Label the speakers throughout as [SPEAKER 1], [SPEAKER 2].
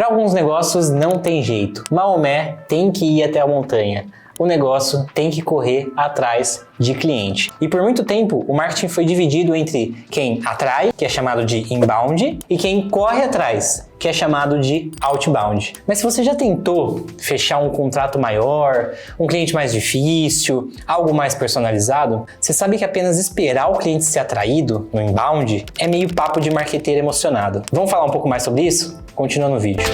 [SPEAKER 1] Para alguns negócios não tem jeito. Maomé tem que ir até a montanha. O negócio tem que correr atrás de cliente. E por muito tempo, o marketing foi dividido entre quem atrai, que é chamado de inbound, e quem corre atrás, que é chamado de outbound. Mas se você já tentou fechar um contrato maior, um cliente mais difícil, algo mais personalizado, você sabe que apenas esperar o cliente ser atraído no inbound é meio papo de marqueteiro emocionado. Vamos falar um pouco mais sobre isso? Continua no vídeo.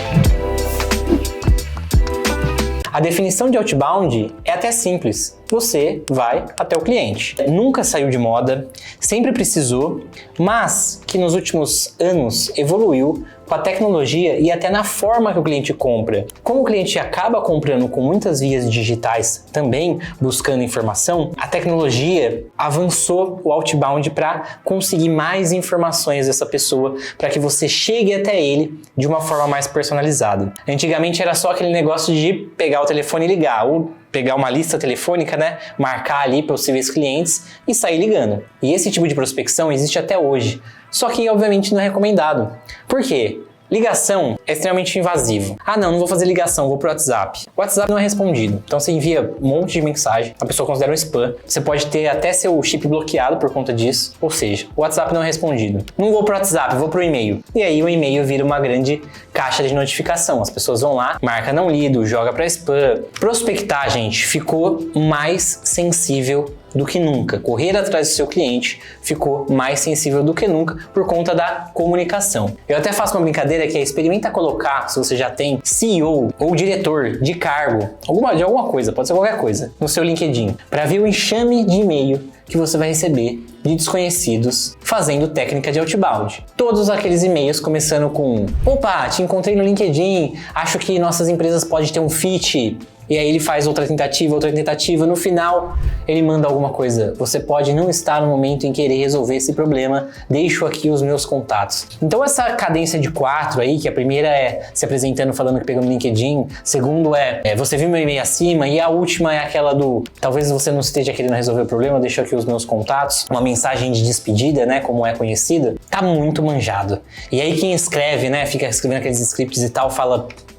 [SPEAKER 1] A definição de outbound é até simples. Você vai até o cliente. Nunca saiu de moda, sempre precisou, mas que nos últimos anos evoluiu com a tecnologia e até na forma que o cliente compra. Como o cliente acaba comprando com muitas vias digitais também, buscando informação, a tecnologia avançou o outbound para conseguir mais informações dessa pessoa, para que você chegue até ele de uma forma mais personalizada. Antigamente era só aquele negócio de pegar o telefone e ligar, ou pegar uma lista telefônica, né, marcar ali possíveis clientes e sair ligando. E esse tipo de prospecção existe até hoje, só que obviamente não é recomendado. Por quê? Ligação é extremamente invasivo. Ah não vou fazer ligação, vou pro WhatsApp. O WhatsApp não é respondido, então você envia um monte de mensagem, a pessoa considera um spam, você pode ter até seu chip bloqueado por conta disso, ou seja, o WhatsApp não é respondido. Não vou pro WhatsApp, vou pro e-mail. E aí o e-mail vira uma grande caixa de notificação, as pessoas vão lá, marca não lido, joga pra spam. Prospectar, gente, ficou mais sensível do que nunca. Correr atrás do seu cliente ficou mais sensível do que nunca por conta da comunicação. Eu até faço uma brincadeira que é experimenta colocar, se você já tem CEO ou diretor de cargo, de alguma coisa, pode ser qualquer coisa, no seu LinkedIn, para ver o enxame de e-mail que você vai receber de desconhecidos fazendo técnica de outbound. Todos aqueles e-mails começando com: opa, te encontrei no LinkedIn, acho que nossas empresas podem ter um fit. E aí ele faz outra tentativa, no final ele manda alguma coisa: você pode não estar no momento em querer resolver esse problema, deixo aqui os meus contatos. Então essa cadência de 4 aí, que a primeira é se apresentando falando que pegou no LinkedIn, segundo é você viu meu e-mail acima, e a última é aquela do talvez você não esteja querendo resolver o problema, deixo aqui os meus contatos, uma mensagem de despedida, né, como é conhecida, tá muito manjado. E aí quem escreve, né, fica escrevendo aqueles scripts e tal,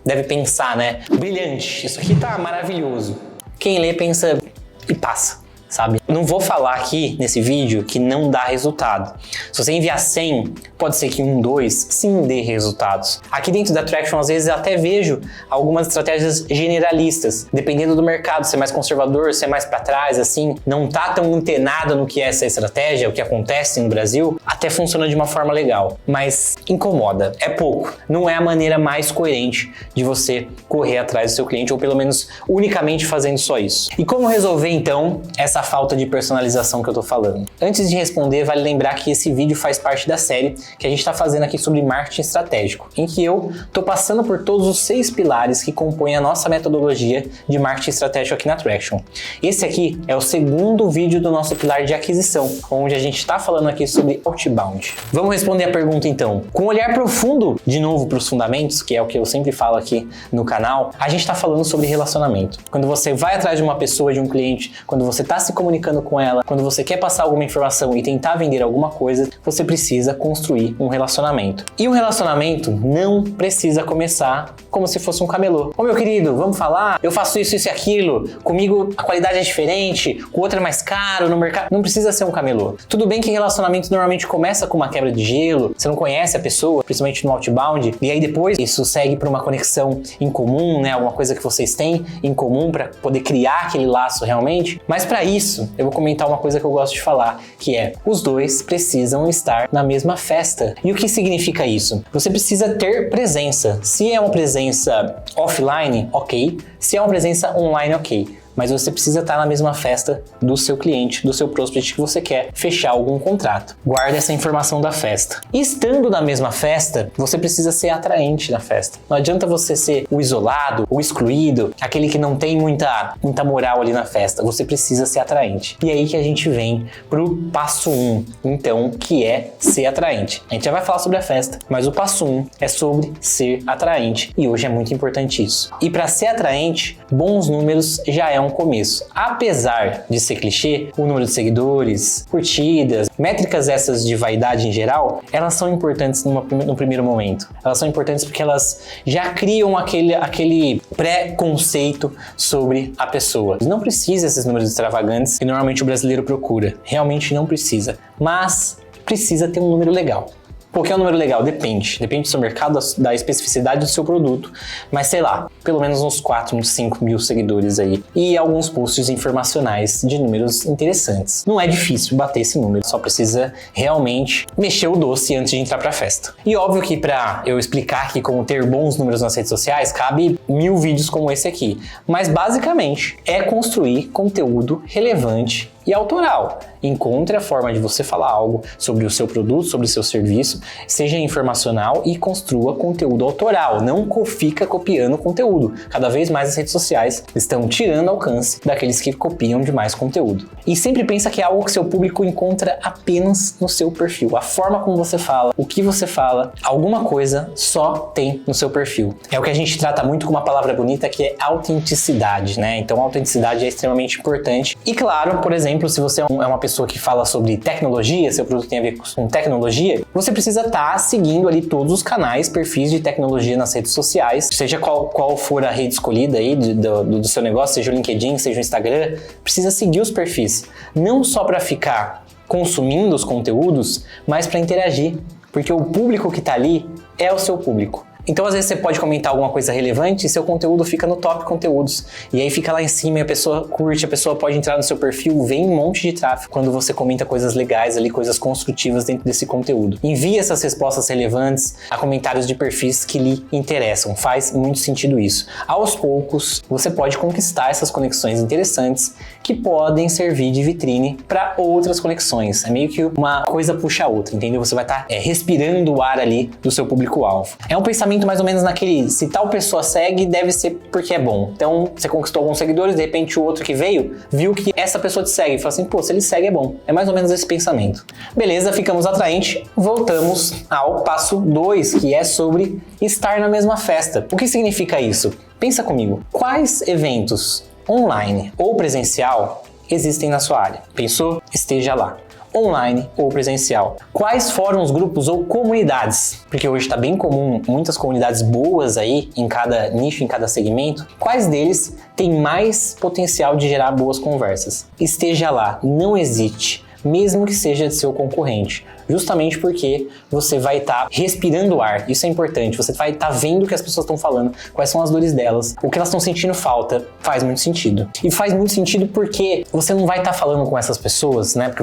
[SPEAKER 1] deve pensar, né, brilhante, isso aqui tá maravilhoso. Quem lê pensa e passa, sabe? Não vou falar aqui nesse vídeo que não dá resultado. Se você enviar 100, pode ser que 1, 2, sim dê resultados. Aqui dentro da Traction, às vezes, eu até vejo algumas estratégias generalistas, dependendo do mercado, se é mais conservador, se é mais para trás, assim, não tá tão antenado no que é essa estratégia, o que acontece no Brasil, até funciona de uma forma legal, mas incomoda, é pouco. Não é a maneira mais coerente de você correr atrás do seu cliente, ou pelo menos unicamente fazendo só isso. E como resolver, então, essa falta de personalização que eu tô falando? Antes de responder, vale lembrar que esse vídeo faz parte da série que a gente tá fazendo aqui sobre marketing estratégico, em que eu tô passando por todos os 6 pilares que compõem a nossa metodologia de marketing estratégico aqui na Traction. Esse aqui é o segundo vídeo do nosso pilar de aquisição, onde a gente tá falando aqui sobre outbound. Vamos responder a pergunta então. Com um olhar profundo, de novo, para os fundamentos, que é o que eu sempre falo aqui no canal, a gente tá falando sobre relacionamento. Quando você vai atrás de uma pessoa, de um cliente, quando você tá se comunicando com ela, quando você quer passar alguma informação e tentar vender alguma coisa, você precisa construir um relacionamento. E um relacionamento não precisa começar como se fosse um camelô. Ô meu querido, vamos falar? Eu faço isso, isso e aquilo. Comigo a qualidade é diferente, com o outro é mais caro no mercado. Não precisa ser um camelô. Tudo bem que relacionamento normalmente começa com uma quebra de gelo, você não conhece a pessoa, principalmente no outbound, e aí depois isso segue para uma conexão em comum, né? Alguma coisa que vocês têm em comum para poder criar aquele laço realmente. Mas para isso, eu vou comentar uma coisa que eu gosto de falar, que é: os dois precisam estar na mesma festa. E o que significa isso? Você precisa ter presença. Se é uma presença offline, ok. Se é uma presença online, ok. Mas você precisa estar na mesma festa do seu cliente, do seu prospect que você quer fechar algum contrato. Guarda essa informação da festa. E estando na mesma festa, você precisa ser atraente na festa. Não adianta você ser o isolado, o excluído, aquele que não tem muita moral ali na festa. Você precisa ser atraente. E aí que a gente vem pro passo 1, então, que é ser atraente. A gente já vai falar sobre a festa, mas o passo 1 é sobre ser atraente. E hoje é muito importante isso. E para ser atraente, bons números já é um um começo. Apesar de ser clichê, o número de seguidores, curtidas, métricas essas de vaidade em geral, elas são importantes no primeiro momento. Elas são importantes porque elas já criam aquele pré-conceito sobre a pessoa. Não precisa esses números extravagantes que normalmente o brasileiro procura. Realmente não precisa. Mas precisa ter um número legal. Por que é um número legal? Depende do seu mercado, da especificidade do seu produto, mas sei lá, pelo menos uns 4, uns 5 mil seguidores aí e alguns posts informacionais de números interessantes. Não é difícil bater esse número, só precisa realmente mexer o doce antes de entrar pra festa. E óbvio que pra eu explicar aqui como ter bons números nas redes sociais, cabe 1000 vídeos como esse aqui, mas basicamente é construir conteúdo relevante e autoral. Encontre a forma de você falar algo sobre o seu produto, sobre o seu serviço, seja informacional e construa conteúdo autoral. Não fica copiando conteúdo. Cada vez mais as redes sociais estão tirando alcance daqueles que copiam demais conteúdo. E sempre pensa que é algo que seu público encontra apenas no seu perfil. A forma como você fala, o que você fala, alguma coisa só tem no seu perfil. É o que a gente trata muito com uma palavra bonita que é autenticidade, né? Então, a autenticidade é extremamente importante. E claro, por exemplo, se você é uma pessoa que fala sobre tecnologia, seu produto tem a ver com tecnologia, você precisa estar seguindo ali todos os canais, perfis de tecnologia nas redes sociais, seja qual for a rede escolhida aí do seu negócio, seja o LinkedIn, seja o Instagram, precisa seguir os perfis, não só para ficar consumindo os conteúdos, mas para interagir, porque o público que está ali é o seu público. Então, às vezes, você pode comentar alguma coisa relevante e seu conteúdo fica no top conteúdos. E aí fica lá em cima e a pessoa curte, a pessoa pode entrar no seu perfil, vem um monte de tráfego quando você comenta coisas legais ali, coisas construtivas dentro desse conteúdo. Envie essas respostas relevantes a comentários de perfis que lhe interessam. Faz muito sentido isso. Aos poucos, você pode conquistar essas conexões interessantes que podem servir de vitrine para outras conexões. É meio que uma coisa puxa a outra, entendeu? Você vai estar respirando o ar ali do seu público-alvo. É um pensamento mais ou menos naquele, se tal pessoa segue, deve ser porque é bom. Então, você conquistou alguns seguidores, de repente o outro que veio, viu que essa pessoa te segue e fala assim, pô, se ele segue é bom. É mais ou menos esse pensamento. Beleza, ficamos atraentes, voltamos ao passo 2, que é sobre estar na mesma festa. O que significa isso? Pensa comigo, quais eventos online ou presencial existem na sua área? Pensou? Esteja lá. Online ou presencial. Quais fóruns, grupos ou comunidades? Porque hoje está bem comum muitas comunidades boas aí em cada nicho, em cada segmento. Quais deles têm mais potencial de gerar boas conversas? Esteja lá, não hesite, mesmo que seja de seu concorrente. Justamente porque você vai estar respirando o ar, isso é importante, você vai estar vendo o que as pessoas estão falando, quais são as dores delas, o que elas estão sentindo falta, faz muito sentido. E faz muito sentido porque você não vai estar falando com essas pessoas, né, porque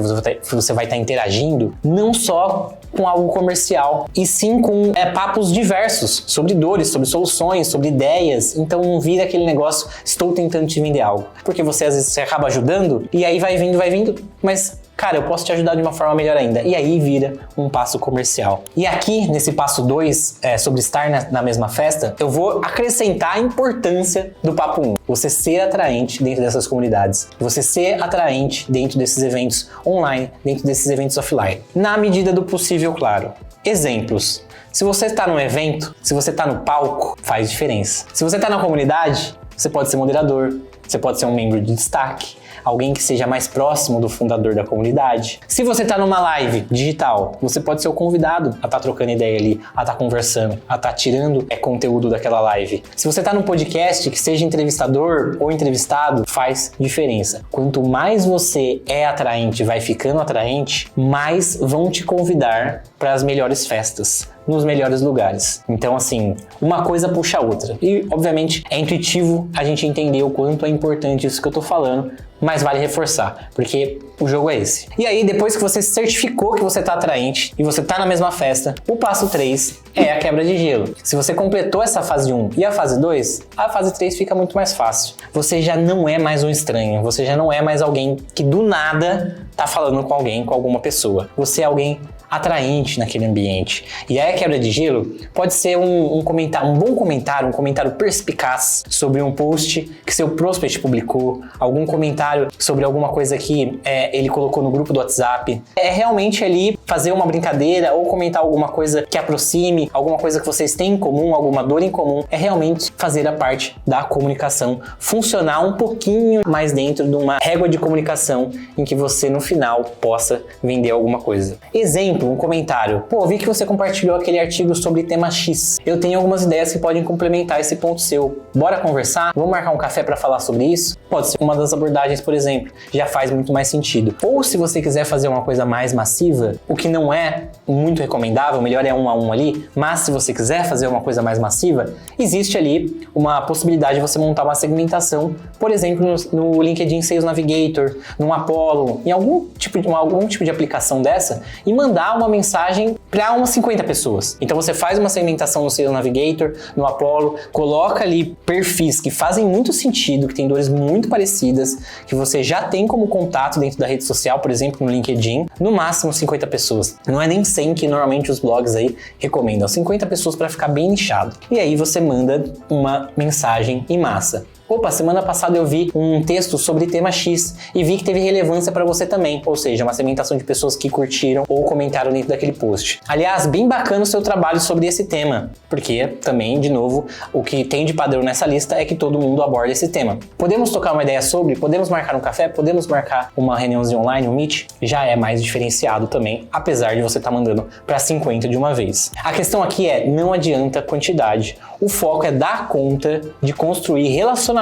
[SPEAKER 1] você vai estar interagindo, não só com algo comercial, e sim com papos diversos, sobre dores, sobre soluções, sobre ideias, então não vira aquele negócio, estou tentando te vender algo, porque você às vezes acaba ajudando, e aí vai vindo, mas cara, eu posso te ajudar de uma forma melhor ainda. E aí vira um passo comercial. E aqui, nesse passo 2, sobre estar na mesma festa, eu vou acrescentar a importância do papo 1. Você ser atraente dentro dessas comunidades. Você ser atraente dentro desses eventos online, dentro desses eventos offline. Na medida do possível, claro. Exemplos. Se você está num evento, se você está no palco, faz diferença. Se você está na comunidade, você pode ser moderador, você pode ser um membro de destaque, alguém que seja mais próximo do fundador da comunidade. Se você está numa live digital, você pode ser o convidado a estar trocando ideia ali, a estar conversando, a estar tirando conteúdo daquela live. Se você está num podcast, que seja entrevistador ou entrevistado, faz diferença. Quanto mais você é atraente, vai ficando atraente, mais vão te convidar para as melhores festas, nos melhores lugares. Então, assim, uma coisa puxa a outra. E, obviamente, é intuitivo a gente entender o quanto é importante isso que eu tô falando, mas vale reforçar, porque o jogo é esse. E aí, depois que você certificou que você tá atraente e você tá na mesma festa, o passo 3 é a quebra de gelo. Se você completou essa fase 1 e a fase 2, a fase 3 fica muito mais fácil. Você já não é mais um estranho, você já não é mais alguém que do nada tá falando com alguém, com alguma pessoa. Você é alguém atraente naquele ambiente. E aí a quebra de gelo pode ser um bom comentário, um comentário perspicaz sobre um post que seu prospect publicou, algum comentário sobre alguma coisa que ele colocou no grupo do WhatsApp. É realmente ali fazer uma brincadeira ou comentar alguma coisa que aproxime, alguma coisa que vocês têm em comum, alguma dor em comum. É realmente fazer a parte da comunicação funcionar um pouquinho mais dentro de uma régua de comunicação em que você no final possa vender alguma coisa. Exemplo, um comentário. Pô, vi que você compartilhou aquele artigo sobre tema X. Eu tenho algumas ideias que podem complementar esse ponto seu. Bora conversar? Vamos marcar um café para falar sobre isso? Pode ser uma das abordagens, por exemplo. Já faz muito mais sentido. Ou se você quiser fazer uma coisa mais massiva, o que não é muito recomendável, melhor é 1 a 1 ali, mas se você quiser fazer uma coisa mais massiva, existe ali uma possibilidade de você montar uma segmentação, por exemplo, no LinkedIn Sales Navigator, no Apollo, em algum tipo de aplicação dessa, e mandar uma mensagem para umas 50 pessoas. Então você faz uma segmentação no Sales Navigator, no Apollo, coloca ali perfis que fazem muito sentido, que têm dores muito parecidas, que você já tem como contato dentro da rede social, por exemplo, no LinkedIn, no máximo 50 pessoas. Não é nem 100 que normalmente os blogs aí recomendam, 50 pessoas para ficar bem nichado. E aí você manda uma mensagem em massa. Opa, semana passada eu vi um texto sobre tema X e vi que teve relevância para você também, ou seja, uma segmentação de pessoas que curtiram ou comentaram dentro daquele post. Aliás, bem bacana o seu trabalho sobre esse tema, porque também, de novo, o que tem de padrão nessa lista é que todo mundo aborda esse tema. Podemos tocar uma ideia sobre? Podemos marcar um café? Podemos marcar uma reuniãozinha online, um meet? Já é mais diferenciado também, apesar de você estar mandando para 50 de uma vez. A questão aqui é, não adianta quantidade. O foco é dar conta de construir relacionamentos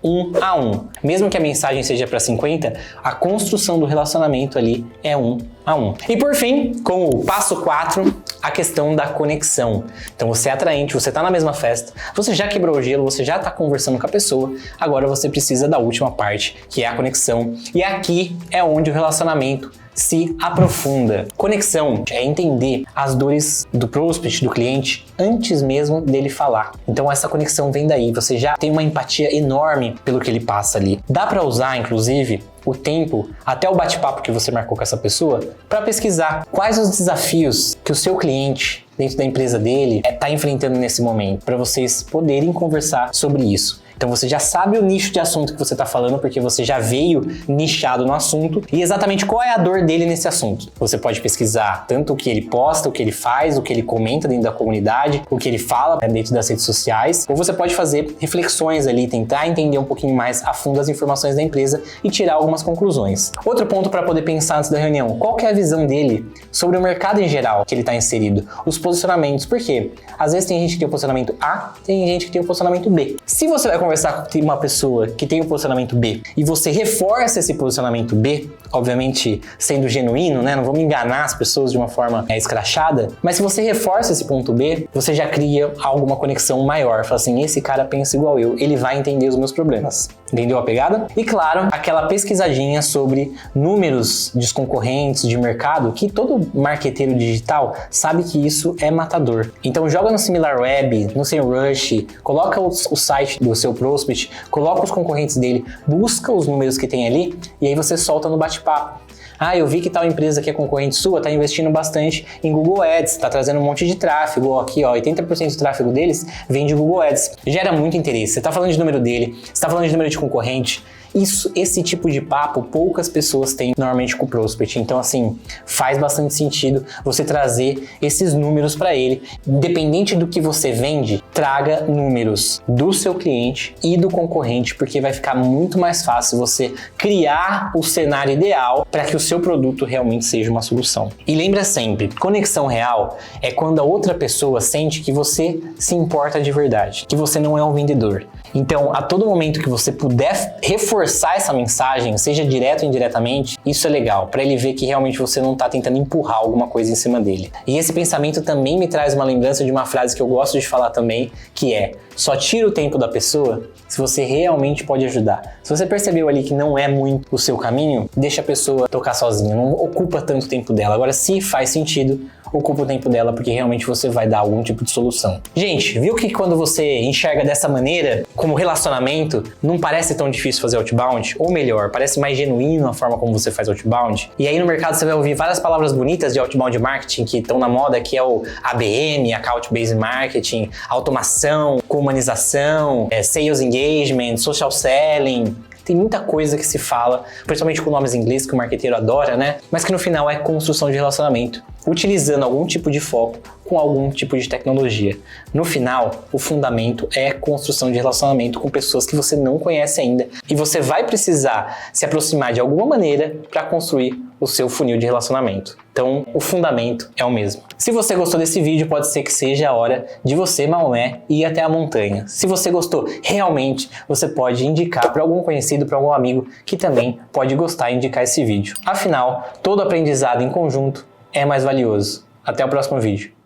[SPEAKER 1] 1 a 1. Mesmo que a mensagem seja para 50, a construção do relacionamento ali é 1 a 1. E por fim, com o passo 4, a questão da conexão. Então você é atraente, você está na mesma festa, você já quebrou o gelo, você já está conversando com a pessoa, agora você precisa da última parte, que é a conexão. E aqui é onde o relacionamento se aprofunda. Conexão é entender as dores do prospect, do cliente, antes mesmo dele falar. Então essa conexão vem daí, você já tem uma empatia enorme pelo que ele passa ali. Dá para usar, inclusive, o tempo até o bate-papo que você marcou com essa pessoa para pesquisar quais os desafios que o seu cliente dentro da empresa dele está enfrentando nesse momento, para vocês poderem conversar sobre isso. Então você já sabe o nicho de assunto que você está falando, porque você já veio nichado no assunto e exatamente qual é a dor dele nesse assunto. Você pode pesquisar tanto o que ele posta, o que ele faz, o que ele comenta dentro da comunidade, o que ele fala dentro das redes sociais, ou você pode fazer reflexões ali, tentar entender um pouquinho mais a fundo as informações da empresa e tirar algumas conclusões. Outro ponto para poder pensar antes da reunião, qual que é a visão dele sobre o mercado em geral que ele está inserido, os posicionamentos, por quê? Às vezes tem gente que tem o posicionamento A, tem gente que tem o posicionamento B. Se você vai conversar com uma pessoa que tem o posicionamento B e você reforça esse posicionamento B, obviamente sendo genuíno, né? Não vamos enganar as pessoas de uma forma escrachada, mas se você reforça esse ponto B, você já cria alguma conexão maior. Fala assim, esse cara pensa igual eu, ele vai entender os meus problemas. Entendeu a pegada? E claro, aquela pesquisadinha sobre números dos concorrentes de mercado, que todo marqueteiro digital sabe que isso é matador. Então joga no SimilarWeb, no SEMrush, coloca o site do seu prospect, coloca os concorrentes dele, busca os números que tem ali e aí você solta no bate-papo. Ah, eu vi que tal empresa que é concorrente sua está investindo bastante em Google Ads, está trazendo um monte de tráfego. Aqui, ó, 80% do tráfego deles vem de Google Ads. Gera muito interesse. Você está falando de número dele, você está falando de número de concorrente. Esse tipo de papo poucas pessoas têm normalmente com o prospect. Então, assim, faz bastante sentido você trazer esses números para ele. Independente do que você vende, traga números do seu cliente e do concorrente, porque vai ficar muito mais fácil você criar o cenário ideal para que o seu produto realmente seja uma solução. E lembra sempre, conexão real é quando a outra pessoa sente que você se importa de verdade, que você não é um vendedor. Então, a todo momento que você puder reforçar essa mensagem, seja direto ou indiretamente, isso é legal, para ele ver que realmente você não está tentando empurrar alguma coisa em cima dele. E esse pensamento também me traz uma lembrança de uma frase que eu gosto de falar também, que é: só tira o tempo da pessoa se você realmente pode ajudar. Se você percebeu ali que não é muito o seu caminho, deixa a pessoa tocar sozinha, não ocupa tanto tempo dela. Agora, se faz sentido, ocupa o tempo dela porque realmente você vai dar algum tipo de solução. Gente, viu que quando você enxerga dessa maneira, como relacionamento, não parece tão difícil fazer outbound? Ou melhor, parece mais genuíno a forma como você faz outbound? E aí no mercado você vai ouvir várias palavras bonitas de outbound marketing que estão na moda, que é o ABM, Account Based Marketing, automação, humanização, sales engagement, social selling. Tem muita coisa que se fala, principalmente com nomes em inglês que o marqueteiro adora, né? Mas que no final é construção de relacionamento, utilizando algum tipo de foco com algum tipo de tecnologia. No final, o fundamento é construção de relacionamento com pessoas que você não conhece ainda e você vai precisar se aproximar de alguma maneira para construir o seu funil de relacionamento. Então, o fundamento é o mesmo. Se você gostou desse vídeo, pode ser que seja a hora de você, Maomé, ir até a montanha. Se você gostou realmente, você pode indicar para algum conhecido, para algum amigo que também pode gostar e indicar esse vídeo. Afinal, todo aprendizado em conjunto é mais valioso. Até o próximo vídeo.